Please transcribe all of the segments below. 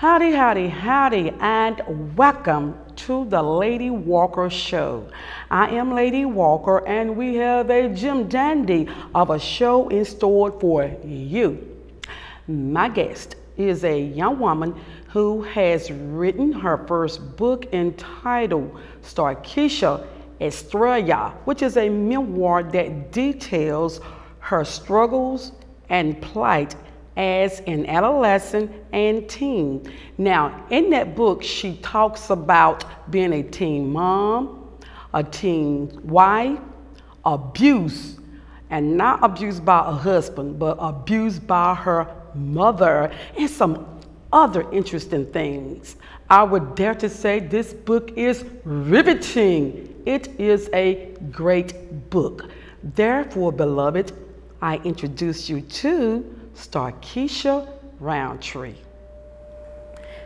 Howdy, howdy, howdy, and welcome to the Lady Walker Show. I am Lady Walker, and we have a gem dandy of a show in store for you. My guest is a young woman who has written her first book entitled Starkishia Estrella, which is a memoir that details her struggles and plight as an adolescent and teen. Now, in that book, she talks about being a teen mom, a teen wife, abuse, and not abused by a husband, but abused by her mother, and some other interesting things. I would dare to say this book is riveting. It is a great book. Therefore, beloved, I introduce you to Starkishia Roundtree.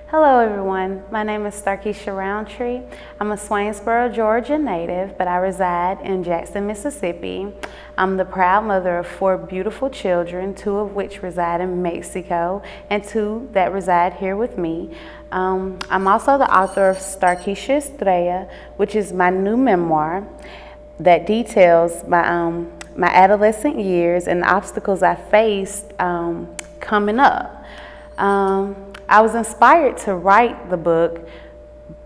Hello everyone, my name is Starkishia Roundtree. I'm a Swainsboro, Georgia native, but I reside in Jackson, Mississippi. I'm the proud mother of 4 beautiful children, 2 of which reside in Mexico and 2 that reside here with me. I'm also the author of Starkishia Estrella, which is my new memoir that details my adolescent years and the obstacles I faced coming up. I was inspired to write the book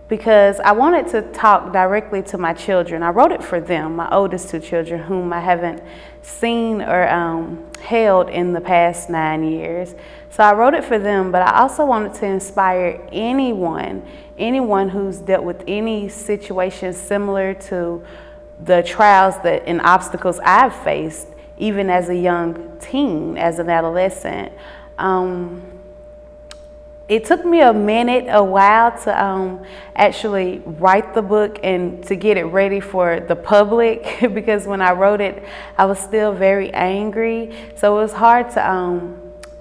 because I wanted to talk directly to my children. I wrote it for them, my oldest 2 children, whom I haven't seen or held in the past 9 years. So I wrote it for them, but I also wanted to inspire anyone who's dealt with any situation similar to the trials and obstacles I've faced, even as a young teen, as an adolescent. It took me a while to actually write the book and to get it ready for the public because when I wrote it, I was still very angry. So it was hard to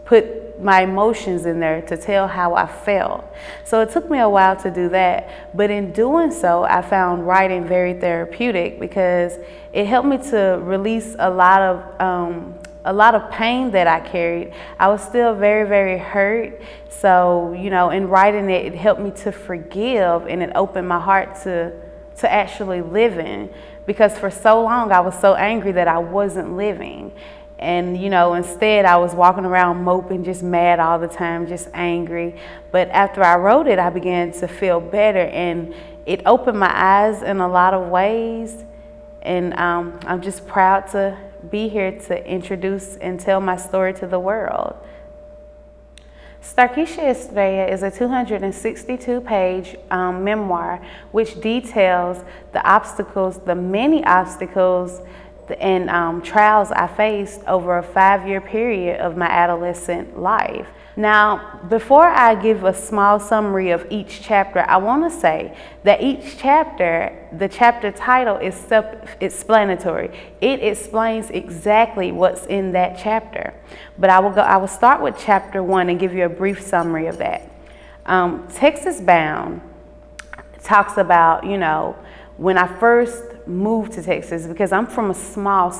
put my emotions in there to tell how I felt. So it took me a while to do that. But in doing so, I found writing very therapeutic because it helped me to release a lot of pain that I carried. I was still very, very hurt. So, you know, in writing it, it helped me to forgive, and it opened my heart to actually living, because for so long I was so angry that I wasn't living. And, you know, instead I was walking around moping, just mad all the time, just angry. But after I wrote it, I began to feel better, and it opened my eyes in a lot of ways. And I'm just proud to be here to introduce and tell my story to the world. Starkishia Estrella is a 262-page memoir which details the many obstacles and trials I faced over a 5-year period of my adolescent life. Now, before I give a small summary of each chapter, I want to say that each chapter, the chapter title is self-explanatory. It explains exactly what's in that chapter. But I will start with chapter 1 and give you a brief summary of that. Texas Bound talks about, you know, when I first moved to Texas, because I'm from a small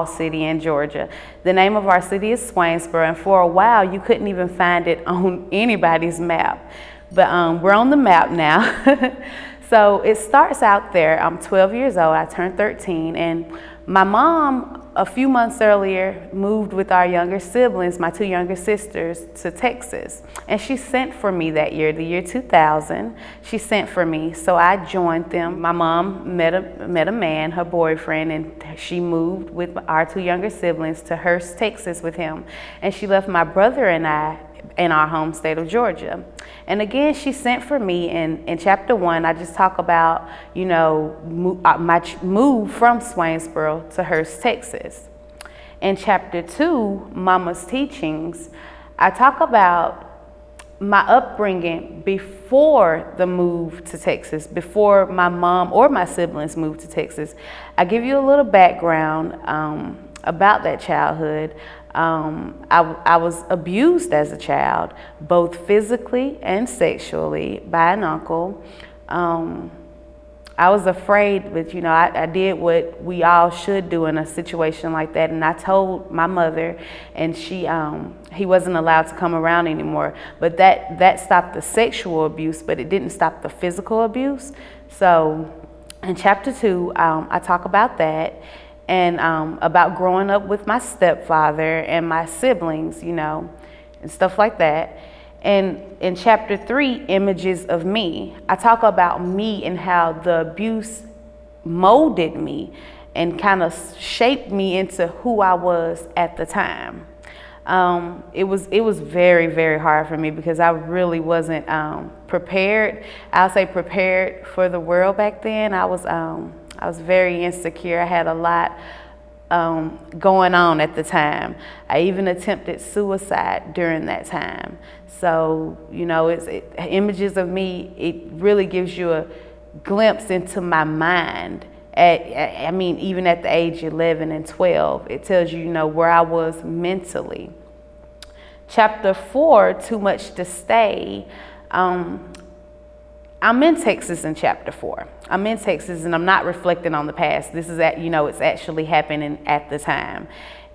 city in Georgia. The name of our city is Swainsboro, and for a while you couldn't even find it on anybody's map. But we're on the map now. So it starts out there. I'm 12 years old, I turned 13, and my mom, a few months earlier, moved with our younger siblings, my 2 younger sisters, to Texas. And she sent for me that year, the year 2000. She sent for me, so I joined them. My mom met a man, her boyfriend, and she moved with our 2 younger siblings to Hurst, Texas with him. And she left my brother and I in our home state of Georgia. And again, she sent for me. In chapter 1, I just talk about, you know, my move from Swainsboro to Hurst, Texas. In chapter 2, Mama's Teachings, I talk about my upbringing before the move to Texas, before my mom or my siblings moved to Texas. I give you a little background about that childhood. I was abused as a child, both physically and sexually, by an uncle. I was afraid, but you know, I did what we all should do in a situation like that, and I told my mother, and he wasn't allowed to come around anymore. But that stopped the sexual abuse, but it didn't stop the physical abuse. So in chapter 2, I talk about that, and about growing up with my stepfather and my siblings, you know, and stuff like that. And in chapter 3, Images of Me, I talk about me and how the abuse molded me and kind of shaped me into who I was at the time. It was very, very hard for me because I really wasn't prepared. I'll say prepared for the world back then. I was very insecure. I had a lot going on at the time. I even attempted suicide during that time. So, you know, Images of Me, it really gives you a glimpse into my mind. I mean, even at the age 11 and 12, it tells you, you know, where I was mentally. Chapter 4, Too Much to Stay. I'm in Texas in chapter 4. I'm in Texas and I'm not reflecting on the past. This is you know, it's actually happening at the time.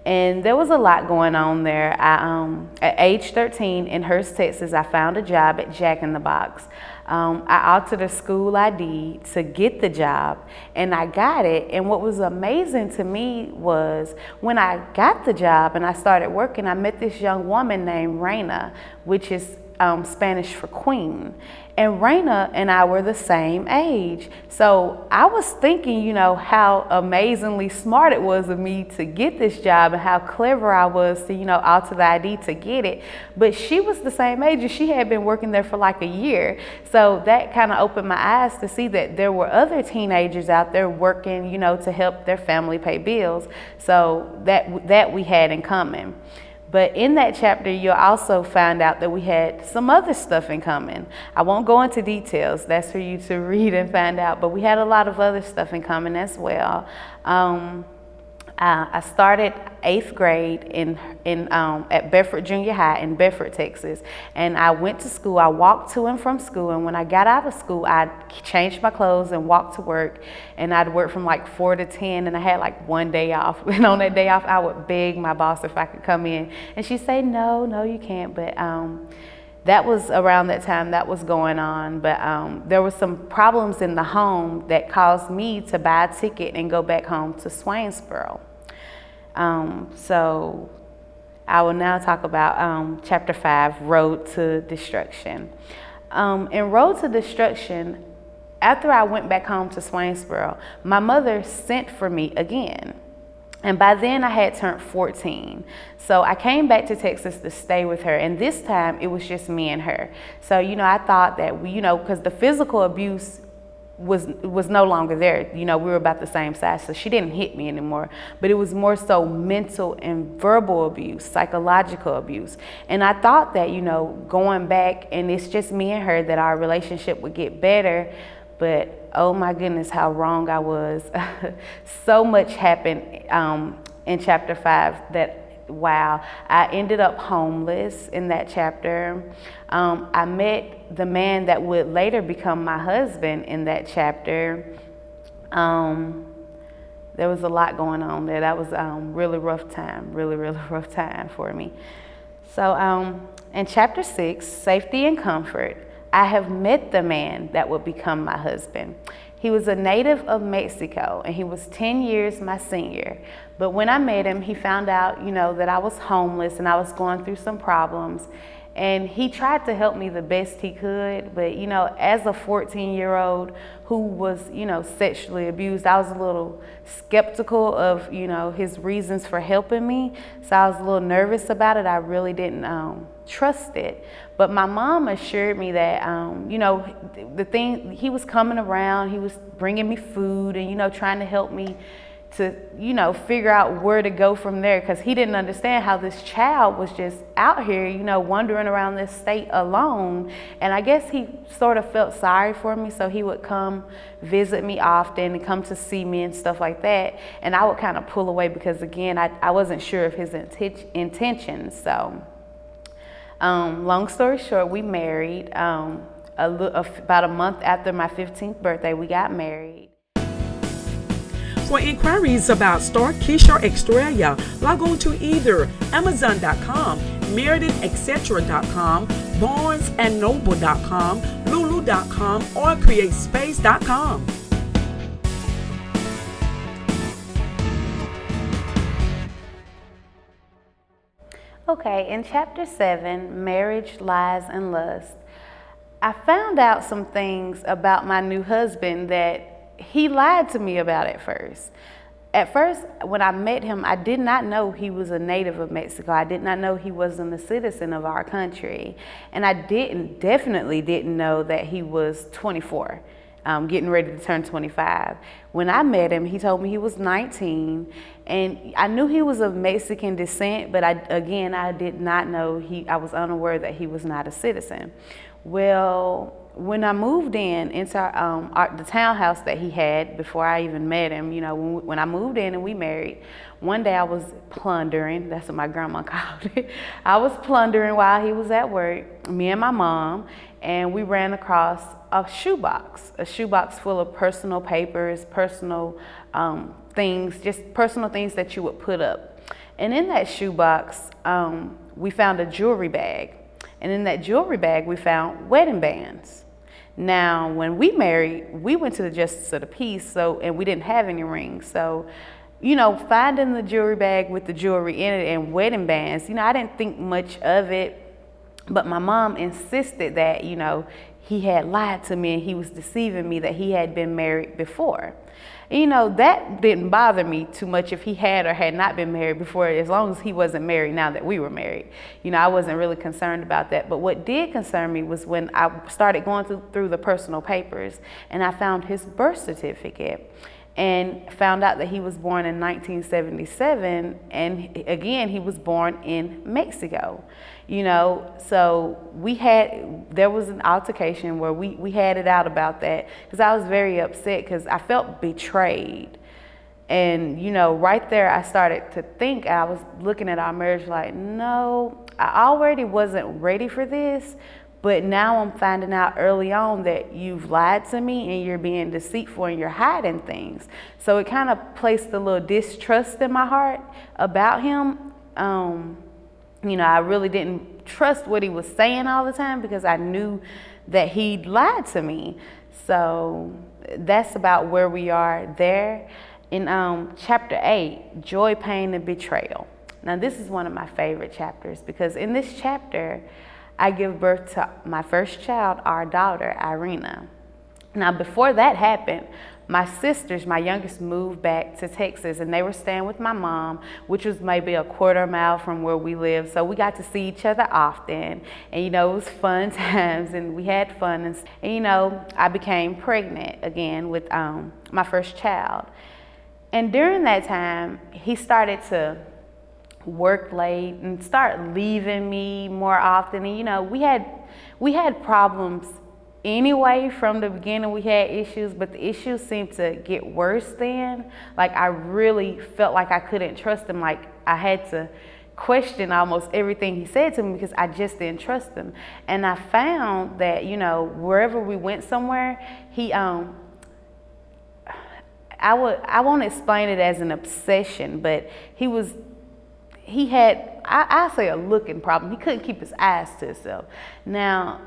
And there was a lot going on there. At age 13 in Hurst, Texas, I found a job at Jack in the Box. I altered a school ID to get the job, and I got it. And what was amazing to me was when I got the job and I started working, I met this young woman named Reina, which is Spanish for queen. And Reina and I were the same age. So I was thinking, you know, how amazingly smart it was of me to get this job and how clever I was to, you know, alter the ID to get it. But she was the same age and she had been working there for like a year. So that kind of opened my eyes to see that there were other teenagers out there working, you know, to help their family pay bills. So that we had in common. But in that chapter, you'll also find out that we had some other stuff in common. I won't go into details. That's for you to read and find out. But we had a lot of other stuff in common as well. I started 8th grade at Bedford Junior High in Bedford, Texas. And I went to school. I walked to and from school. And when I got out of school, I changed my clothes and walked to work. And I'd work from like 4 to 10. And I had like one day off. And on that day off, I would beg my boss if I could come in. And she'd say, no, you can't. But that was around that time that was going on. But there were some problems in the home that caused me to buy a ticket and go back home to Swainsboro. So I will now talk about chapter 5, Road to Destruction. In Road to Destruction, after I went back home to Swainsboro, my mother sent for me again. And by then I had turned 14. So I came back to Texas to stay with her. And this time it was just me and her. So, you know, I thought that you know, because the physical abuse was no longer there. You know, we were about the same size, so she didn't hit me anymore. But it was more so mental and verbal abuse, psychological abuse. And I thought that, you know, going back and it's just me and her, that our relationship would get better. But oh my goodness, how wrong I was. So much happened in chapter 5 that, wow. I ended up homeless in that chapter. I met the man that would later become my husband in that chapter. There was a lot going on there. That was really rough time, really rough time for me. So in chapter 6, Safety and Comfort, I have met the man that would become my husband. He was a native of Mexico and he was 10 years my senior. But when I met him, he found out, you know, that I was homeless and I was going through some problems. And he tried to help me the best he could. But, you know, as a 14-year-old who was, you know, sexually abused, I was a little skeptical of, you know, his reasons for helping me. So I was a little nervous about it. I really didn't trust it. But my mom assured me that, you know, he was coming around, he was bringing me food and, you know, trying to help me to, you know, figure out where to go from there, because he didn't understand how this child was just out here, you know, wandering around this state alone. And I guess he sort of felt sorry for me, so he would come visit me often and come to see me and stuff like that. And I would kind of pull away because, again, I wasn't sure of his intentions. So long story short, we married. About a month after my 15th birthday, we got married. For inquiries about Starkishia or Estrella, log on to either Amazon.com, MeredithEtc.com, BarnesandNoble.com, Lulu.com, or CreateSpace.com. Okay, in chapter 7, Marriage, Lies, and Lust, I found out some things about my new husband that he lied to me about at first. At first, when I met him, I did not know he was a native of Mexico. I did not know he wasn't a citizen of our country. And I definitely didn't know that he was 24, getting ready to turn 25. When I met him, he told me he was 19. And I knew he was of Mexican descent, but I did not know I was unaware that he was not a citizen. Well, when I moved into the townhouse that he had before I even met him, you know, when I moved in and we married, one day I was plundering. That's what my grandma called it. I was plundering while he was at work, me and my mom, and we ran across a shoebox full of personal papers, personal things, just personal things that you would put up. And in that shoebox, we found a jewelry bag. And in that jewelry bag, we found wedding bands. Now, when we married, we went to the Justice of the Peace, and we didn't have any rings. So, you know, finding the jewelry bag with the jewelry in it and wedding bands, you know, I didn't think much of it. But my mom insisted that, you know, he had lied to me and he was deceiving me, that he had been married before. You know, that didn't bother me too much if he had or had not been married before, as long as he wasn't married now that we were married. You know, I wasn't really concerned about that. But what did concern me was when I started going through the personal papers and I found his birth certificate and found out that he was born in 1977, and again, he was born in Mexico. You know, so there was an altercation where we had it out about that, because I was very upset because I felt betrayed. And, you know, right there I started to think, I was looking at our marriage like, no, I already wasn't ready for this, but now I'm finding out early on that you've lied to me and you're being deceitful and you're hiding things. So it kind of placed a little distrust in my heart about him. You know, I really didn't trust what he was saying all the time because I knew that he lied to me. So that's about where we are there. In chapter 8, Joy, Pain, and Betrayal. Now this is one of my favorite chapters because in this chapter, I give birth to my first child, our daughter, Irina. Now before that happened, my sisters, my youngest, moved back to Texas and they were staying with my mom, which was maybe a quarter mile from where we lived. So we got to see each other often, and you know, it was fun times and we had fun. And you know, I became pregnant again with my first child. And during that time, he started to work late and start leaving me more often. And you know, we had problems anyway. From the beginning we had issues, but the issues seemed to get worse then. Like I really felt like I couldn't trust him. Like I had to question almost everything he said to me because I just didn't trust him. And I found that, you know, wherever we went somewhere, he I won't explain it as an obsession, but he had, I say, a looking problem. He couldn't keep his eyes to himself. Now,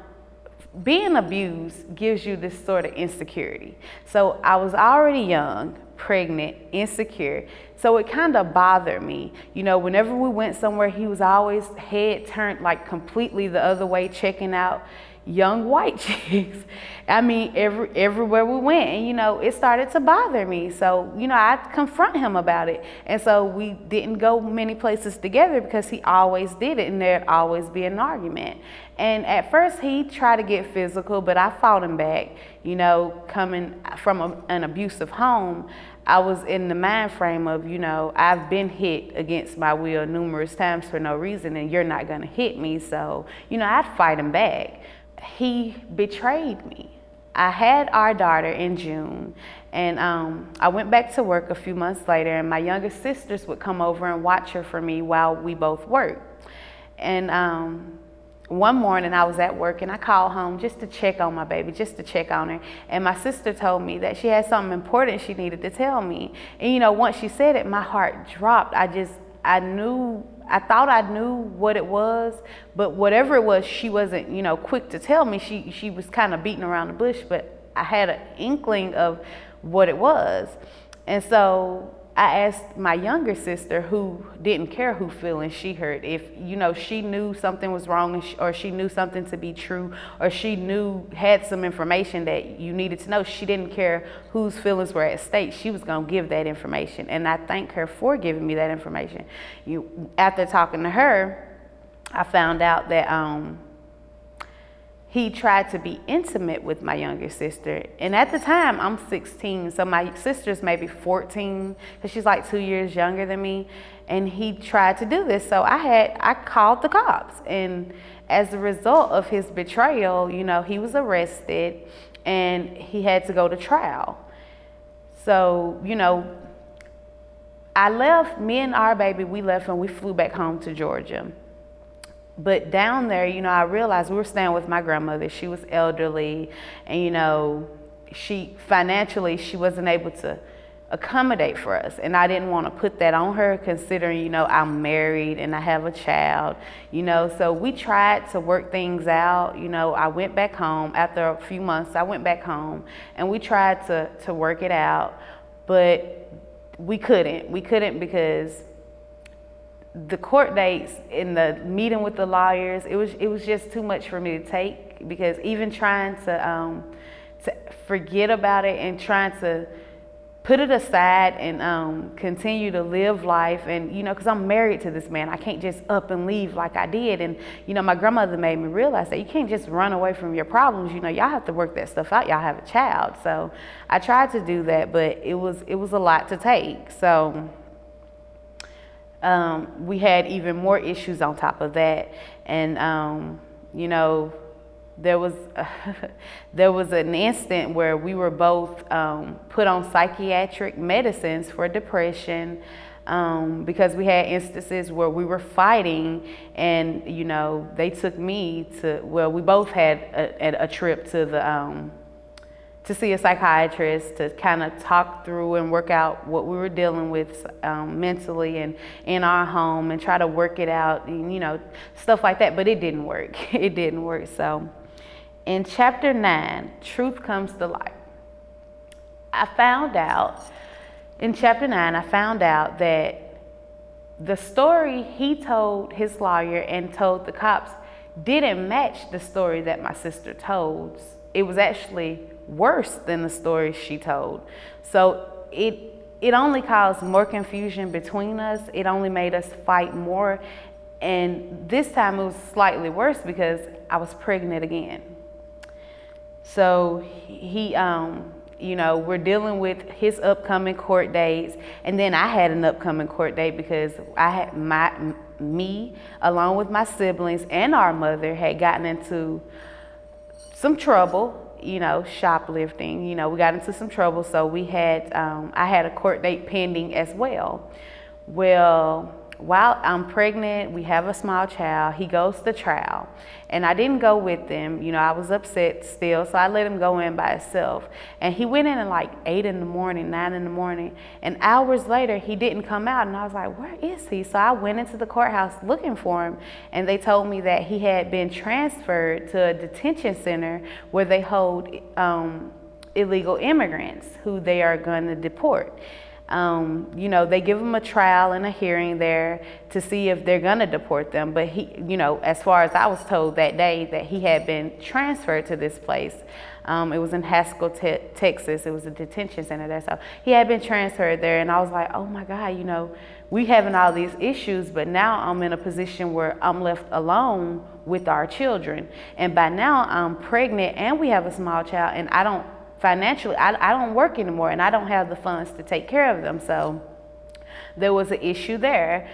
being abused gives you this sort of insecurity. So I was already young, pregnant, insecure. So it kind of bothered me. You know, whenever we went somewhere, he was always head turned like completely the other way, checking out young white chicks. I mean, everywhere we went, and you know, it started to bother me. So, you know, I confront him about it. And so we didn't go many places together because he always did it and there'd always be an argument. And at first he tried to get physical, but I fought him back. You know, coming from an abusive home, I was in the mind frame of, you know, I've been hit against my will numerous times for no reason, and you're not gonna hit me. So, you know, I'd fight him back. He betrayed me. I had our daughter in June, and I went back to work a few months later, and my youngest sisters would come over and watch her for me while we both worked. And one morning I was at work and I called home just to check on my baby, just to check on her. And my sister told me that she had something important she needed to tell me. And you know, once she said it, my heart dropped. I thought I knew what it was, but whatever it was, she wasn't, you know, quick to tell me. She was kind of beating around the bush, but I had an inkling of what it was. And so I asked my younger sister, who didn't care who feelings she hurt, if, you know, she knew something was wrong, or she knew something to be true, or she had some information that you needed to know. She didn't care whose feelings were at stake. She was going to give that information. And I thank her for giving me that information. After talking to her, I found out that he tried to be intimate with my younger sister. And at the time, I'm 16, so my sister's maybe 14, because she's like 2 years younger than me. And he tried to do this. So I called the cops. And as a result of his betrayal, you know, he was arrested and he had to go to trial. So, you know, me and our baby, we left and we flew back home to Georgia. But down there, you know, I realized we were staying with my grandmother. She was elderly, and, you know, financially, she wasn't able to accommodate for us. And I didn't want to put that on her, considering, you know, I'm married and I have a child, you know. So we tried to work things out. You know, I went back home after a few months. I went back home and we tried to work it out, but we couldn't. We couldn't, because the court dates and the meeting with the lawyers, it was just too much for me to take, because even trying to forget about it and trying to put it aside and continue to live life, and, you know, because I'm married to this man, I can't just up and leave like I did. And, you know, my grandmother made me realize that you can't just run away from your problems. You know, y'all have to work that stuff out. Y'all have a child. So I tried to do that, but it was a lot to take. So we had even more issues on top of that. And, you know, there was an instant where we were both put on psychiatric medicines for depression, because we had instances where we were fighting, and, you know, they took me to, well, we both had a trip to see a psychiatrist to kind of talk through and work out what we were dealing with mentally and in our home, and try to work it out, and, you know, stuff like that. But it didn't work. It didn't work. So in chapter 9, truth comes to light. In chapter 9, I found out that the story he told his lawyer and told the cops didn't match the story that my sister told. It was actually worse than the story she told. So it only caused more confusion between us. It only made us fight more. And this time it was slightly worse because I was pregnant again. So he, you know, we're dealing with his upcoming court dates. And then I had an upcoming court date because I had me, along with my siblings and our mother, had gotten into some trouble. You know, shoplifting, you know, we got into some trouble. So we had, I had a court date pending as well. Well, while I'm pregnant, we have a small child, he goes to trial. And I didn't go with him. You know, I was upset still, so I let him go in by himself. And he went in at like 8 in the morning, 9 in the morning. And hours later, he didn't come out. And I was like, where is he? So I went into the courthouse looking for him. And they told me that he had been transferred to a detention center where they hold illegal immigrants who they are going to deport. You know, they give them a trial and a hearing there to see if they're going to deport them. But he, you know, as far as I was told that day, that he had been transferred to this place. It was in Haskell, Texas. It was a detention center there. So he had been transferred there. And I was like, oh my God, you know, we having all these issues, but now I'm in a position where I'm left alone with our children. And by now I'm pregnant and we have a small child, and I don't, financially, I don't work anymore, and I don't have the funds to take care of them. So there was an issue there.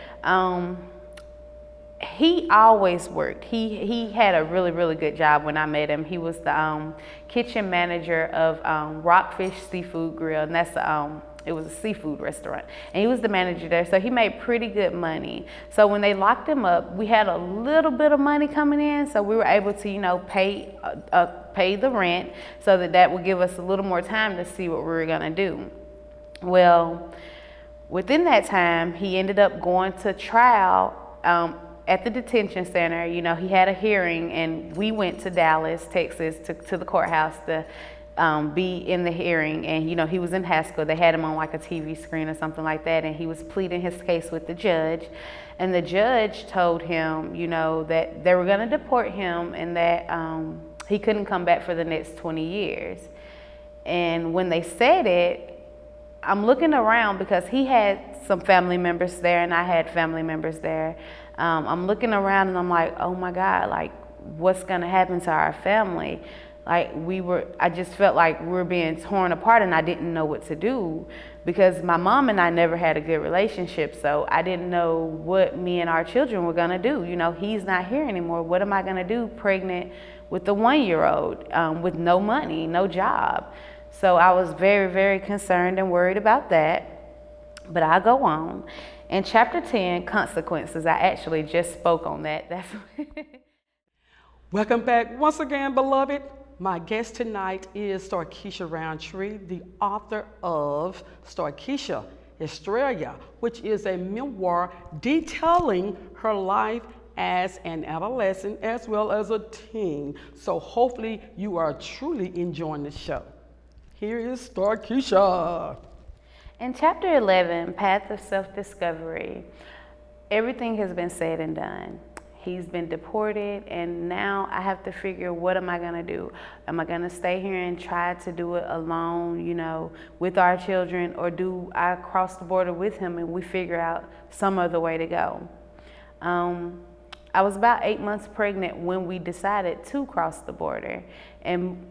He always worked. He had a really, really good job when I met him. He was the kitchen manager of Rockfish Seafood Grill, and that's it was a seafood restaurant, and he was the manager there, so he made pretty good money. So when they locked him up, we had a little bit of money coming in, so we were able to, you know, pay the rent, so that would give us a little more time to see what we were gonna do. Well, within that time, he ended up going to trial at the detention center. You know, he had a hearing, and we went to Dallas, Texas, to the courthouse to be in the hearing. And, you know, he was in Haskell. They had him on like a TV screen or something like that, and he was pleading his case with the judge. And the judge told him, you know, that they were going to deport him, and that he couldn't come back for the next 20 years. And when they said it, I'm looking around because he had some family members there and I had family members there. I'm looking around and I'm like, oh my God, like what's gonna happen to our family? Like I just felt like we were being torn apart, and I didn't know what to do because my mom and I never had a good relationship. So I didn't know what me and our children were gonna do. You know, he's not here anymore. What am I gonna do pregnant with a 1-year-old with no money, no job? So I was very, very concerned and worried about that. But I go on. In chapter 10, consequences, I actually just spoke on that. That's Welcome back once again, beloved. My guest tonight is Starkishia Roundtree, the author of Starkishia, Estrella, which is a memoir detailing her life as an adolescent as well as a teen. So hopefully you are truly enjoying the show. Here is Starkishia. In chapter 11, Path of Self-Discovery, everything has been said and done. He's been deported, and now I have to figure, what am I gonna do? Am I gonna stay here and try to do it alone, you know, with our children, or do I cross the border with him and we figure out some other way to go? I was about 8 months pregnant when we decided to cross the border and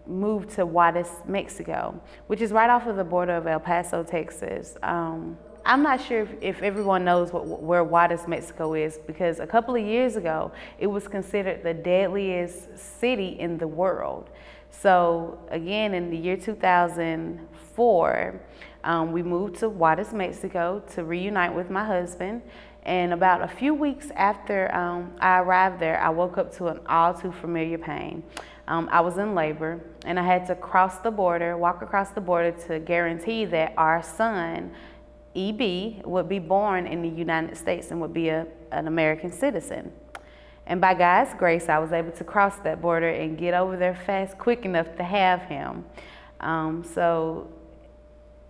moved to Juarez, Mexico, which is right off of the border of El Paso, Texas. I'm not sure if everyone knows where Juarez, Mexico is, because a couple of years ago, it was considered the deadliest city in the world. So again, in the year 2004, we moved to Juarez, Mexico to reunite with my husband. And about a few weeks after I arrived there, I woke up to an all too familiar pain. I was in labor, and I had to cross the border, walk across the border to guarantee that our son, EB, would be born in the United States and would be an American citizen. And by God's grace, I was able to cross that border and get over there fast, quick enough to have him. So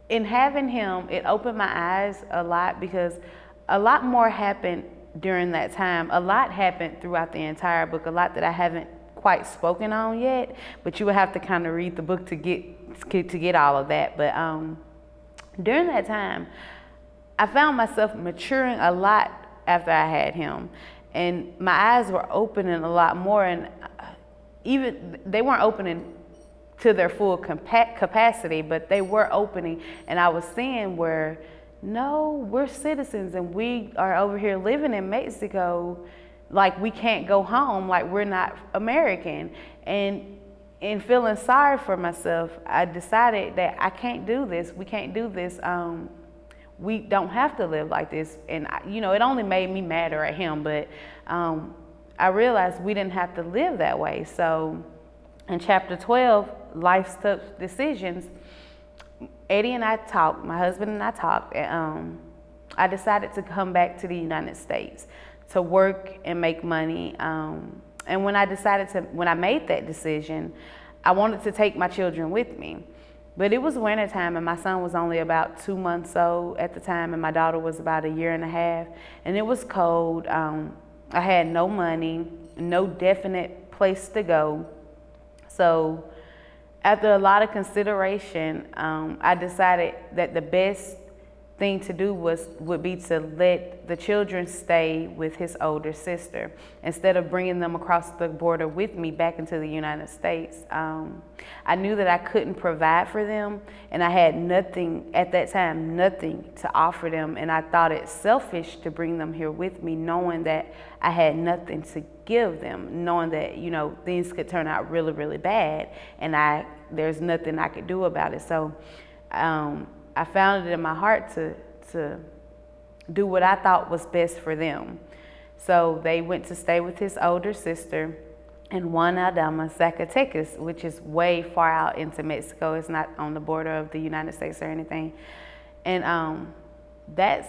in having him, it opened my eyes a lot, because a lot more happened during that time. A lot happened throughout the entire book, a lot that I haven't quite spoken on yet, but you would have to kind of read the book to get all of that. But during that time, I found myself maturing a lot after I had him, and my eyes were opening a lot more, and even they weren't opening to their full capacity, but they were opening, and I was seeing where, no, we're citizens and we are over here living in Mexico, like we can't go home, like we're not American. And in feeling sorry for myself, I decided that I can't do this, we can't do this. We don't have to live like this. And you know, it only made me madder at him, but I realized we didn't have to live that way. So in chapter 12, Life's Tough Decisions, Eddie and I talked, my husband and I talked, and I decided to come back to the United States to work and make money. And when I made that decision, I wanted to take my children with me. But it was winter time, and my son was only about 2 months old at the time, and my daughter was about 1.5 years, and it was cold. I had no money, no definite place to go. So after a lot of consideration, I decided that the best thing to do would be to let the children stay with his older sister instead of bringing them across the border with me back into the United States. I knew that I couldn't provide for them, and I had nothing at that time, nothing to offer them, and I thought it selfish to bring them here with me, knowing that I had nothing to give them, knowing that, you know, things could turn out really, really bad, and there's nothing I could do about it. So I found it in my heart to do what I thought was best for them. So they went to stay with his older sister in Juan Aldama, Zacatecas, which is way far out into Mexico. It's not on the border of the United States or anything. And that's,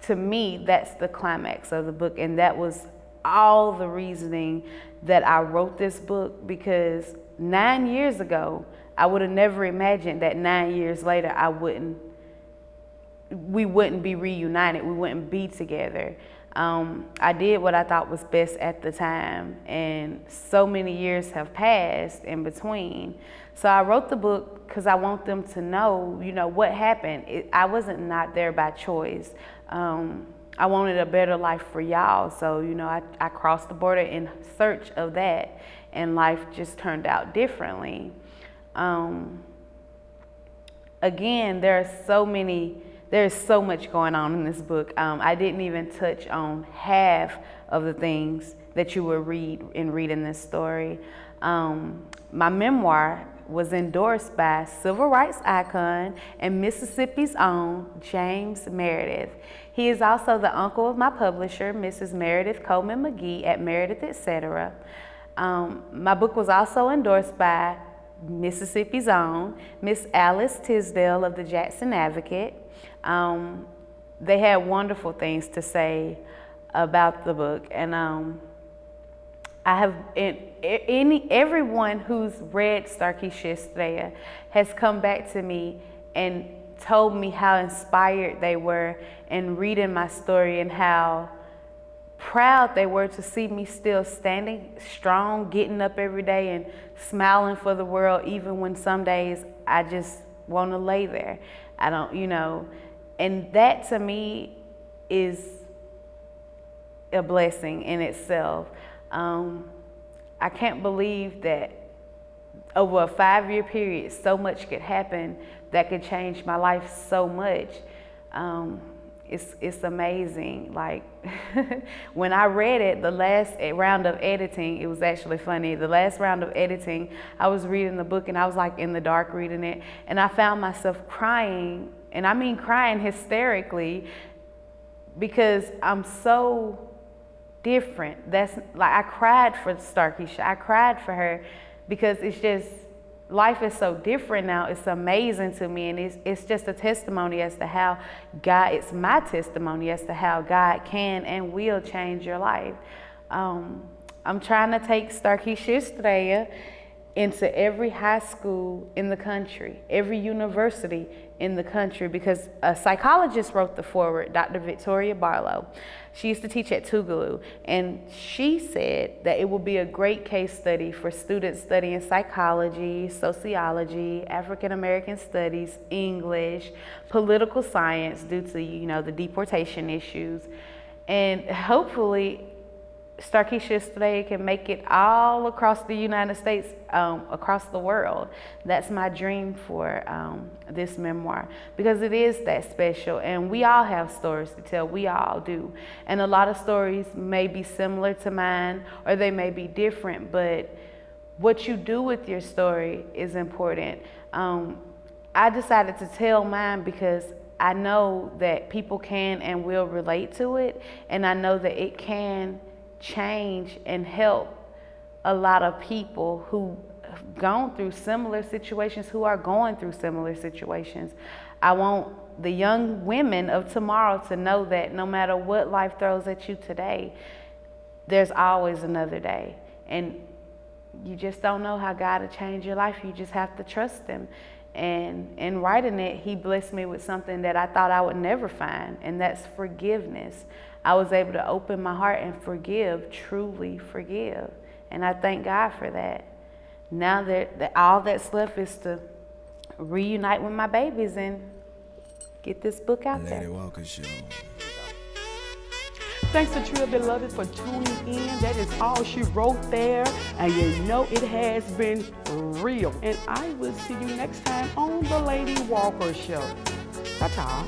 to me, that's the climax of the book. And that was all the reasoning that I wrote this book, because 9 years ago, I would have never imagined that 9 years later, we wouldn't be reunited, we wouldn't be together. I did what I thought was best at the time, and so many years have passed in between. So I wrote the book because I want them to know, you know, what happened. I wasn't not there by choice. I wanted a better life for y'all. So, you know, I crossed the border in search of that, and life just turned out differently. Again, there's so much going on in this book. I didn't even touch on half of the things that you will read in reading this story. My memoir was endorsed by civil rights icon and Mississippi's own James Meredith. He is also the uncle of my publisher, Mrs. Meredith Coleman McGee at Meredith, etc. My book was also endorsed by Mississippi's own Miss Alice Tisdale of the Jackson Advocate. They had wonderful things to say about the book, and everyone who's read Starkishia Estrella has come back to me and told me how inspired they were in reading my story, and how proud they were to see me still standing strong, getting up every day and smiling for the world, even when some days I just want to lay there. I don't, you know, and that to me is a blessing in itself. I can't believe that over a 5-year period, so much could happen that could change my life so much. It's amazing. Like, when I read it, the last round of editing, it was actually funny. The last round of editing, I was reading the book and I was like in the dark reading it, and I found myself crying, and I mean crying hysterically, because I'm so different. That's like, I cried for Starkishia. I cried for her because it's just, life is so different now. It's amazing to me, and it's just a testimony as to how God, it's my testimony as to how God can and will change your life. I'm trying to take Starkishia Estrella into every high school in the country, every university in the country, because a psychologist wrote the foreword, Dr. Victoria Barlow. She used to teach at Tougaloo, and she said that it will be a great case study for students studying psychology, sociology, African American studies, English, political science, due to, you know, the deportation issues. And hopefully Starkishia Estrella can make it all across the United States, across the world. That's my dream for this memoir, because it is that special, and we all have stories to tell. We all do. And a lot of stories may be similar to mine, or they may be different, but what you do with your story is important. I decided to tell mine because I know that people can and will relate to it, and I know that it can change and help a lot of people who have gone through similar situations, who are going through similar situations. I want the young women of tomorrow to know that no matter what life throws at you today, there's always another day. And you just don't know how God will change your life. You just have to trust Him. And in writing it, He blessed me with something that I thought I would never find, and that's forgiveness. I was able to open my heart and forgive, truly forgive. And I thank God for that. Now that all that's left is to reunite with my babies and get this book out there. Lady Walker Show. Thanks to Tria Beloved for tuning in. That is all she wrote there. And you know it has been real. And I will see you next time on The Lady Walker Show. Ta-ta.